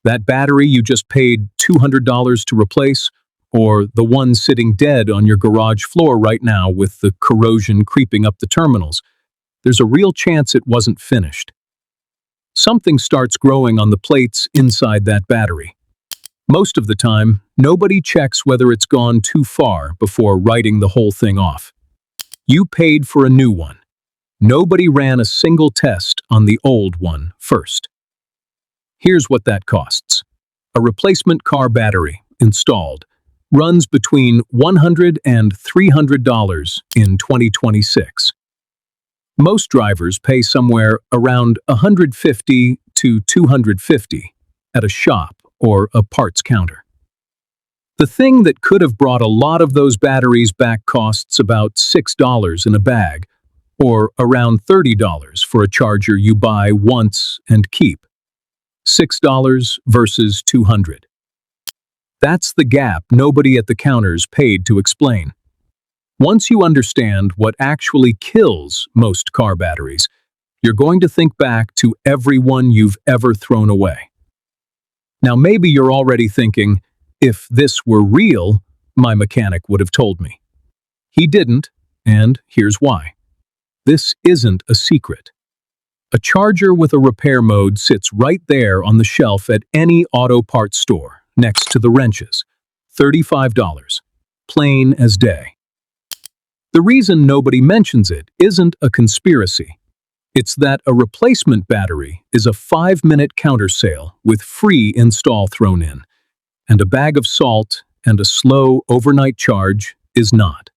That battery you just paid $200 to replace, or the one sitting dead on your garage floor right now with the corrosion creeping up the terminals, there's a real chance it wasn't finished. Something starts growing on the plates inside that battery. Most of the time, nobody checks whether it's gone too far before writing the whole thing off. You paid for a new one. Nobody ran a single test on the old one first. Here's what that costs. A replacement car battery, installed, runs between $100 and $300 in 2026. Most drivers pay somewhere around $150 to $250 at a shop or a parts counter. The thing that could have brought a lot of those batteries back costs about $6 in a bag, or around $30 for a charger you buy once and keep. $6 versus $200. That's the gap nobody at the counters paid to explain. Once you understand what actually kills most car batteries, you're going to think back to every one you've ever thrown away. Now maybe you're already thinking, if this were real, my mechanic would have told me. He didn't, and here's why. This isn't a secret. A charger with a repair mode sits right there on the shelf at any auto parts store, next to the wrenches. $35. Plain as day. The reason nobody mentions it isn't a conspiracy. It's that a replacement battery is a 5-minute counter sale with free install thrown in, and a bag of salt and a slow overnight charge is not.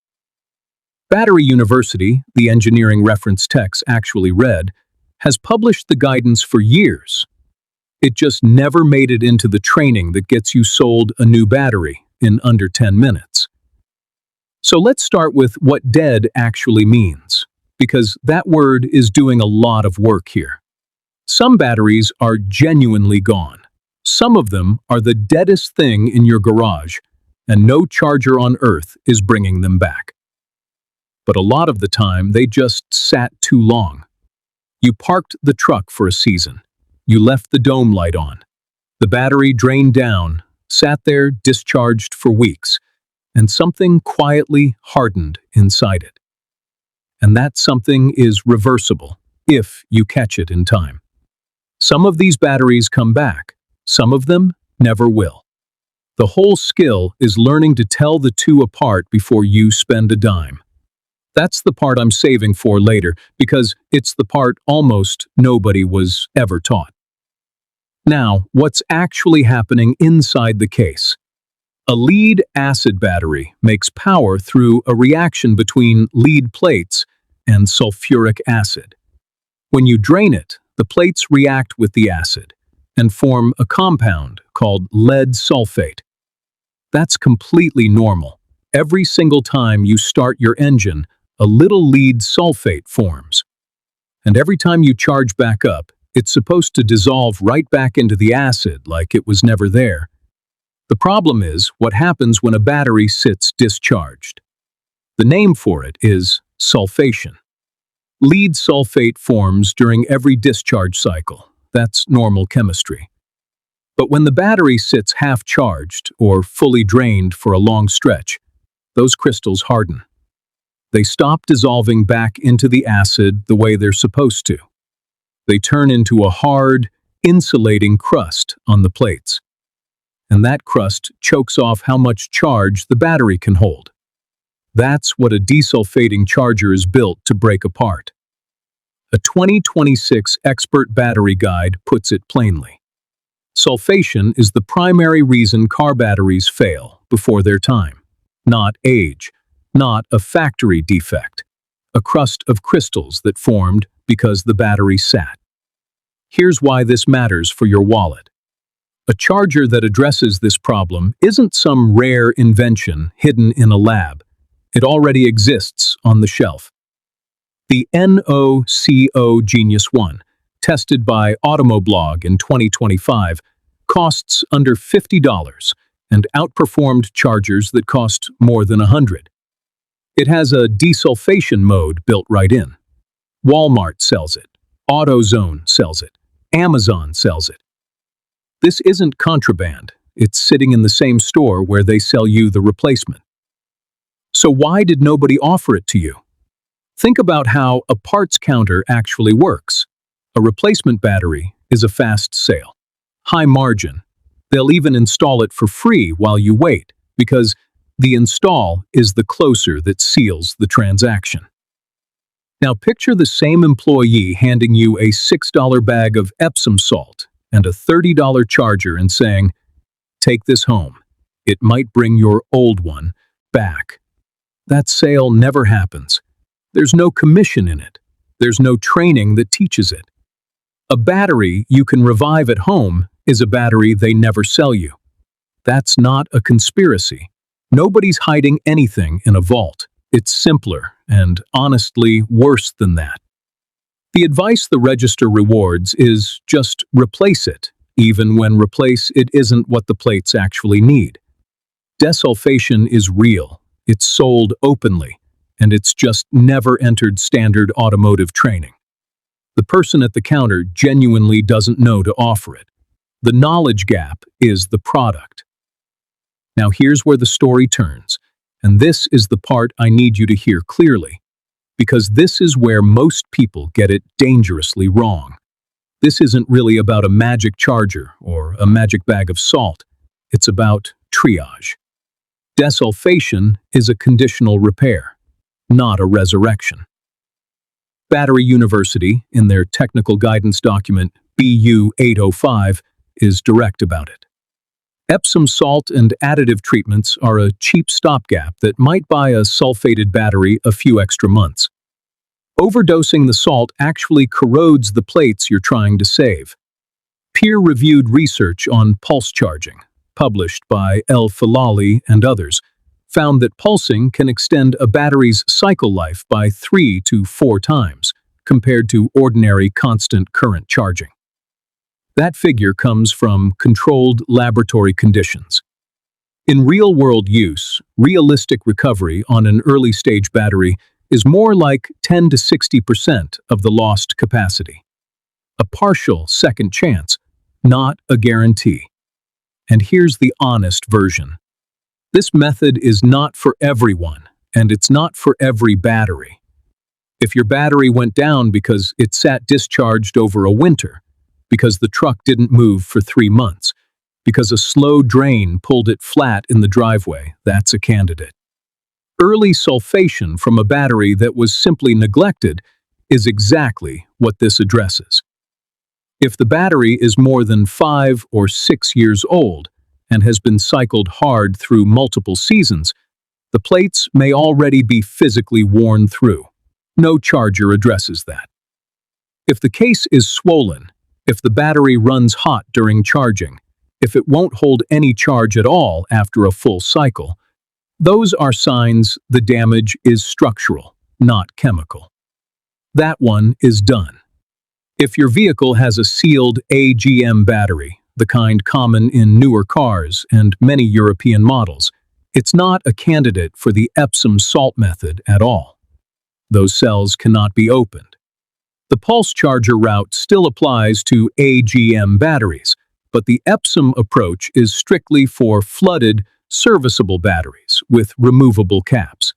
Battery University, the engineering reference text actually read, has published the guidance for years. It just never made it into the training that gets you sold a new battery in under 10 minutes. So let's start with what dead actually means, because that word is doing a lot of work here. Some batteries are genuinely gone. Some of them are the deadest thing in your garage, and no charger on earth is bringing them back. But a lot of the time, they just sat too long. You parked the truck for a season. You left the dome light on. The battery drained down, sat there discharged for weeks, and something quietly hardened inside it. And that something is reversible, if you catch it in time. Some of these batteries come back. Some of them never will. The whole skill is learning to tell the two apart before you spend a dime. That's the part I'm saving for later, because it's the part almost nobody was ever taught. Now, what's actually happening inside the case? A lead-acid battery makes power through a reaction between lead plates and sulfuric acid. When you drain it, the plates react with the acid and form a compound called lead sulfate. That's completely normal. Every single time you start your engine, a little lead sulfate forms. And every time you charge back up, it's supposed to dissolve right back into the acid like it was never there. The problem is what happens when a battery sits discharged. The name for it is sulfation. Lead sulfate forms during every discharge cycle. That's normal chemistry. But when the battery sits half-charged or fully drained for a long stretch, those crystals harden. They stop dissolving back into the acid the way they're supposed to. They turn into a hard, insulating crust on the plates. And that crust chokes off how much charge the battery can hold. That's what a desulfating charger is built to break apart. A 2026 expert battery guide puts it plainly. Sulfation is the primary reason car batteries fail before their time. Not age, not a factory defect. A crust of crystals that formed because the battery sat. Here's why this matters for your wallet. A charger that addresses this problem isn't some rare invention hidden in a lab. It already exists on the shelf. The NOCO Genius One, tested by Automoblog in 2025, costs under $50 and outperformed chargers that cost more than $100. It has a desulfation mode built right in. Walmart sells it. AutoZone sells it. Amazon sells it. This isn't contraband. It's sitting in the same store where they sell you the replacement. So why did nobody offer it to you? Think about how a parts counter actually works. A replacement battery is a fast sale. High margin. They'll even install it for free while you wait, because the install is the closer that seals the transaction. Now picture the same employee handing you a $6 bag of Epsom salt and a $30 charger and saying, "Take this home. It might bring your old one back." That sale never happens. There's no commission in it. There's no training that teaches it. A battery you can revive at home is a battery they never sell you. That's not a conspiracy. Nobody's hiding anything in a vault. It's simpler and, honestly, worse than that. The advice the register rewards is just replace it, even when replace it isn't what the plates actually need. Desulfation is real. It's sold openly, and it's just never entered standard automotive training. The person at the counter genuinely doesn't know to offer it. The knowledge gap is the product. Now here's where the story turns, and this is the part I need you to hear clearly, because this is where most people get it dangerously wrong. This isn't really about a magic charger or a magic bag of salt. It's about triage. Desulfation is a conditional repair, not a resurrection. Battery University, in their technical guidance document BU 805, is direct about it. Epsom salt and additive treatments are a cheap stopgap that might buy a sulfated battery a few extra months. Overdosing the salt actually corrodes the plates you're trying to save. Peer-reviewed research on pulse charging, published by El Falali and others, found that pulsing can extend a battery's cycle life by 3 to 4 times, compared to ordinary constant current charging. That figure comes from controlled laboratory conditions. In real-world use, realistic recovery on an early-stage battery is more like 10 to 60% of the lost capacity. A partial second chance, not a guarantee. And here's the honest version. This method is not for everyone, and it's not for every battery. If your battery went down because it sat discharged over a winter, because the truck didn't move for 3 months, because a slow drain pulled it flat in the driveway, that's a candidate. Early sulfation from a battery that was simply neglected is exactly what this addresses. If the battery is more than 5 or 6 years old and has been cycled hard through multiple seasons, the plates may already be physically worn through. No charger addresses that. If the case is swollen, if the battery runs hot during charging, if it won't hold any charge at all after a full cycle, those are signs the damage is structural, not chemical. That one is done. If your vehicle has a sealed AGM battery, the kind common in newer cars and many European models, it's not a candidate for the Epsom salt method at all. Those cells cannot be opened. The pulse charger route still applies to AGM batteries, but the Epsom approach is strictly for flooded, serviceable batteries with removable caps.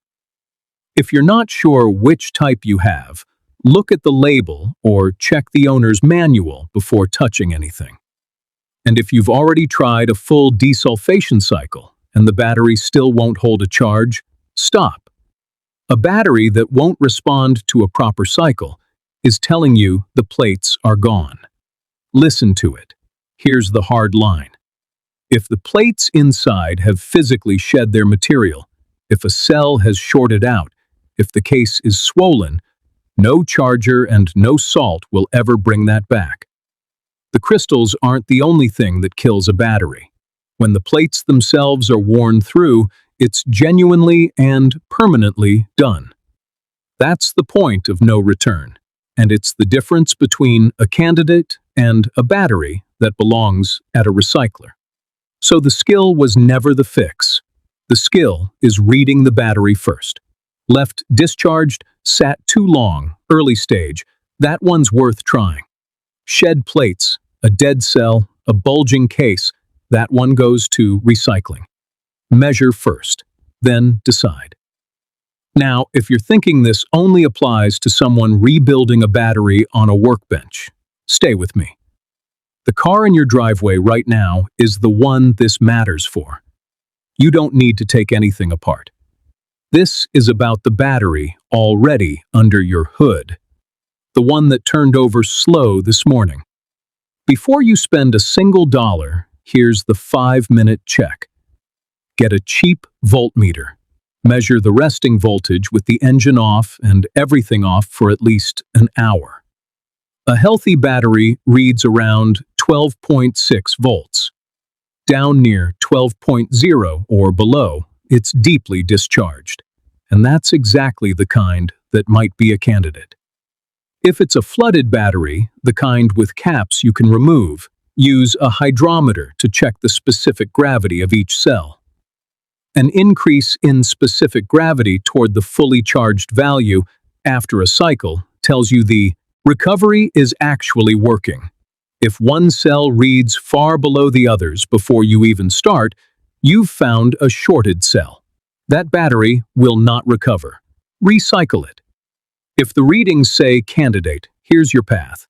If you're not sure which type you have, look at the label or check the owner's manual before touching anything. And if you've already tried a full desulfation cycle and the battery still won't hold a charge, stop. A battery that won't respond to a proper cycle is telling you the plates are gone. Listen to it. Here's the hard line. If the plates inside have physically shed their material, if a cell has shorted out, if the case is swollen, no charger and no salt will ever bring that back. The crystals aren't the only thing that kills a battery. When the plates themselves are worn through, it's genuinely and permanently done. That's the point of no return, and it's the difference between a candidate and a battery that belongs at a recycler. So the skill was never the fix. The skill is reading the battery first. Left discharged, sat too long, early stage, that one's worth trying. Shed plates, a dead cell, a bulging case, that one goes to recycling. Measure first, then decide. Now, if you're thinking this only applies to someone rebuilding a battery on a workbench, stay with me. The car in your driveway right now is the one this matters for. You don't need to take anything apart. This is about the battery already under your hood. The one that turned over slow this morning. Before you spend a single dollar, here's the 5-minute check. Get a cheap voltmeter. Measure the resting voltage with the engine off and everything off for at least an hour. A healthy battery reads around 12.6 volts. Down near 12.0 or below, it's deeply discharged. And that's exactly the kind that might be a candidate. If it's a flooded battery, the kind with caps you can remove, use a hydrometer to check the specific gravity of each cell. An increase in specific gravity toward the fully charged value after a cycle tells you the recovery is actually working. If one cell reads far below the others before you even start, you've found a shorted cell. That battery will not recover. Recycle it. If the readings say candidate, here's your path.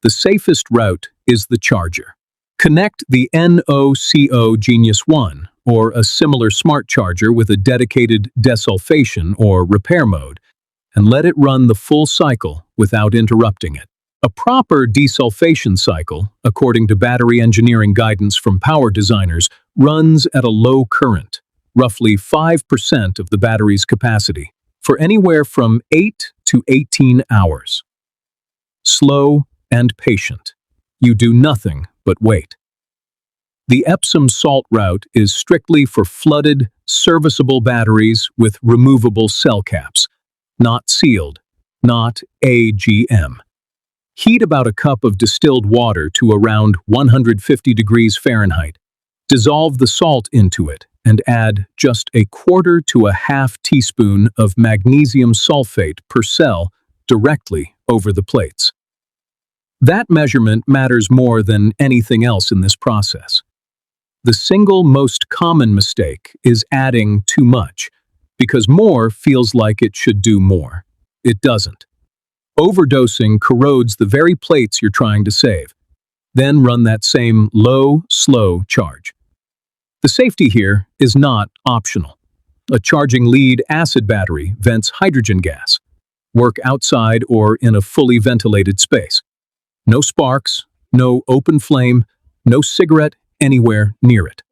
The safest route is the charger. Connect the NOCO Genius 1 or a similar smart charger with a dedicated desulfation or repair mode, and let it run the full cycle without interrupting it. A proper desulfation cycle, according to battery engineering guidance from power designers, runs at a low current, roughly 5% of the battery's capacity, for anywhere from 8 to 18 hours. Slow and patient. You do nothing but wait. The Epsom salt route is strictly for flooded, serviceable batteries with removable cell caps, not sealed, not AGM. Heat about a cup of distilled water to around 150 degrees Fahrenheit. Dissolve the salt into it and add just a quarter to a half teaspoon of magnesium sulfate per cell directly over the plates. That measurement matters more than anything else in this process. The single most common mistake is adding too much, because more feels like it should do more. It doesn't. Overdosing corrodes the very plates you're trying to save. Then run that same low, slow charge. The safety here is not optional. A charging lead acid battery vents hydrogen gas. Work outside or in a fully ventilated space. No sparks, no open flame, no cigarette anywhere near it.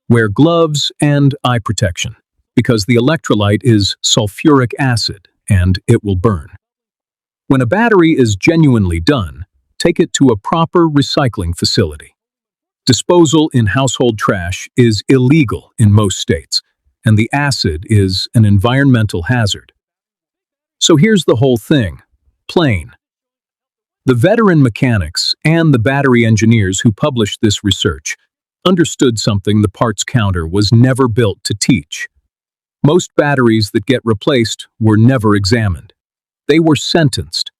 Wear gloves and eye protection, because the electrolyte is sulfuric acid and it will burn. When a battery is genuinely done, take it to a proper recycling facility. Disposal in household trash is illegal in most states, and the acid is an environmental hazard. So here's the whole thing, plain. The veteran mechanics and the battery engineers who published this research understood something the parts counter was never built to teach. Most batteries that get replaced were never examined. They were sentenced.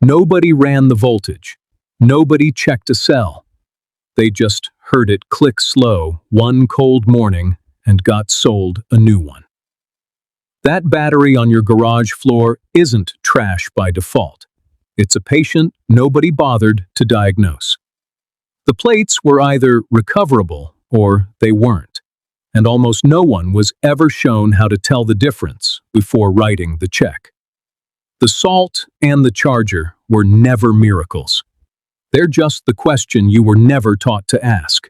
Nobody ran the voltage. Nobody checked a cell. They just heard it click slow one cold morning and got sold a new one. That battery on your garage floor isn't trash by default. It's a patient nobody bothered to diagnose. The plates were either recoverable or they weren't, and almost no one was ever shown how to tell the difference before writing the check. The salt and the charger were never miracles. They're just the question you were never taught to ask.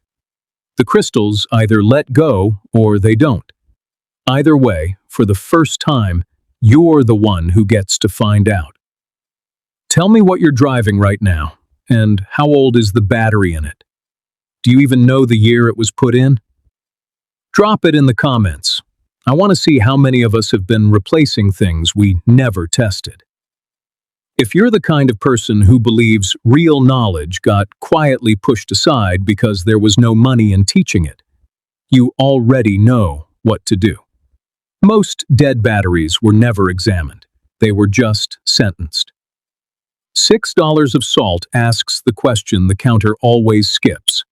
The crystals either let go or they don't. Either way, for the first time, you're the one who gets to find out. Tell me what you're driving right now, and how old is the battery in it? Do you even know the year it was put in? Drop it in the comments. I want to see how many of us have been replacing things we never tested. If you're the kind of person who believes real knowledge got quietly pushed aside because there was no money in teaching it, you already know what to do. Most dead batteries were never examined. They were just sentenced. $6 of salt asks the question the counter always skips.